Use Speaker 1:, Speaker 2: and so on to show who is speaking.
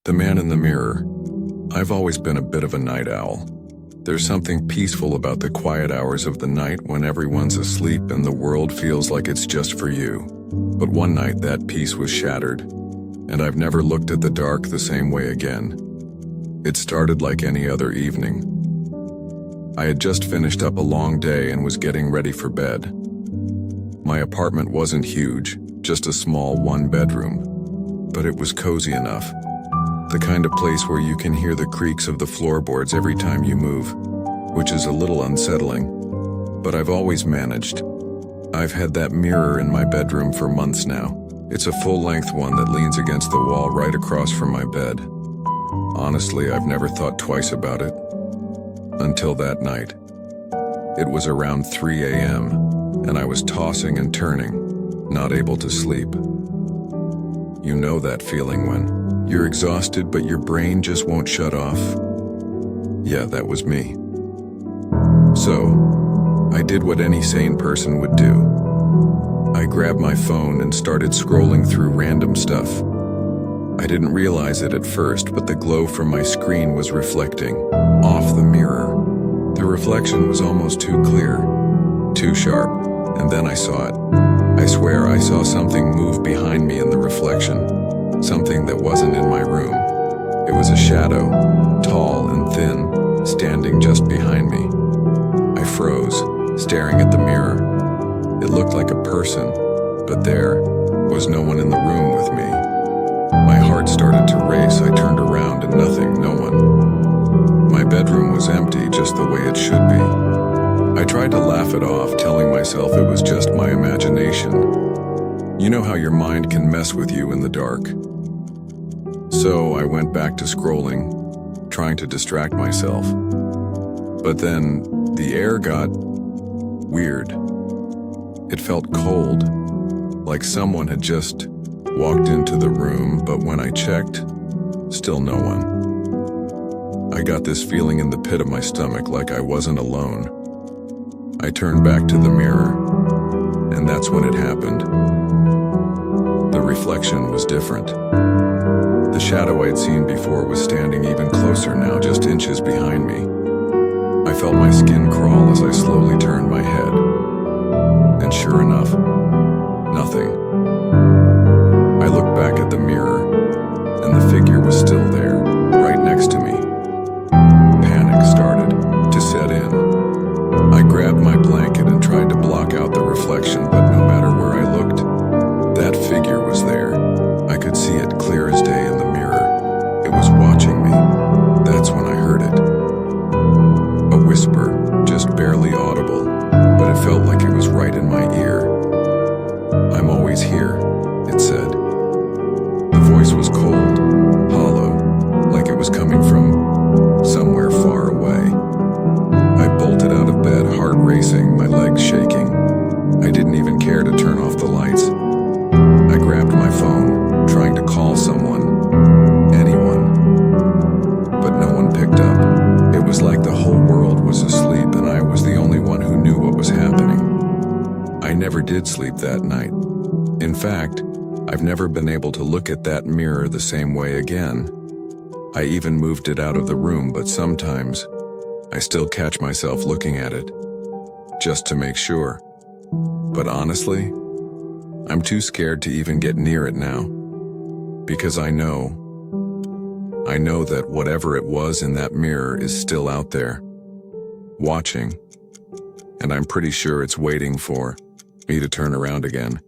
Speaker 1: The Man in the Mirror. I've always been a bit of a night owl. There's something peaceful about the quiet hours of the night when everyone's asleep and the world feels like it's just for you. But one night that peace was shattered, and I've never looked at the dark the same way again. It started like any other evening. I had just finished up a long day and was getting ready for bed. My apartment wasn't huge, just a small one-bedroom, but it was cozy enough. The kind of place where you can hear the creaks of the floorboards every time you move, which is a little unsettling, but I've always managed. I've had that mirror in my bedroom for months now. It's a full-length one that leans against the wall right across from my bed. Honestly, I've never thought twice about it. Until that night. It was around 3 a.m., and I was tossing and turning, not able to sleep. You know that feeling when you're exhausted but your brain just won't shut off? Yeah, that was me. So, I did what any sane person would do. I grabbed my phone and started scrolling through random stuff. I didn't realize it at first, but the glow from my screen was reflecting off the mirror. The reflection was almost too clear, too sharp, and then I saw it. I swear I saw something move behind me in the reflection, something that wasn't in my room. It was a shadow, tall and thin, standing just behind me. I froze, staring at the mirror. It looked like a person, but there was no one in the room with me. My heart started to race. I turned around and nothing, no one. My bedroom was empty, just the way it should be. I tried to laugh it off, telling myself it was just my imagination. You know how your mind can mess with you in the dark. So I went back to scrolling, trying to distract myself. But then the air got weird. It felt cold, like someone had just walked into the room, but when I checked, still no one. I got this feeling in the pit of my stomach like I wasn't alone. I turned back to the mirror, and that's when it happened. The reflection was different. The shadow I'd seen before was standing even closer now, just inches behind me. I felt my skin crawl as I slowly turned my head. And sure enough, nothing. I looked back at the mirror, and the figure was still there, right next to me. Panic started to set in. I grabbed my blanket and tried to block out the reflection, but no matter where I looked, that figure was there. I could see it clear as day in the mirror. It was watching me. That's when I heard it. A whisper, just barely audible, but it felt like it was right in my ear. "I'm always here," it said. The voice was cold, hollow, like it was coming from somewhere far away. I bolted out of bed, heart racing, my legs shaking. I didn't even care to turn off the lights. I grabbed my phone, trying to call someone, anyone, but no one picked up. It was like the whole world was asleep and I was the only one who knew what was happening. I never did sleep that night. In fact, I've never been able to look at that mirror the same way again. I even moved it out of the room, but sometimes I still catch myself looking at it, just to make sure. But honestly, I'm too scared to even get near it now, because I know that whatever it was in that mirror is still out there, watching, and I'm pretty sure it's waiting for me to turn around again.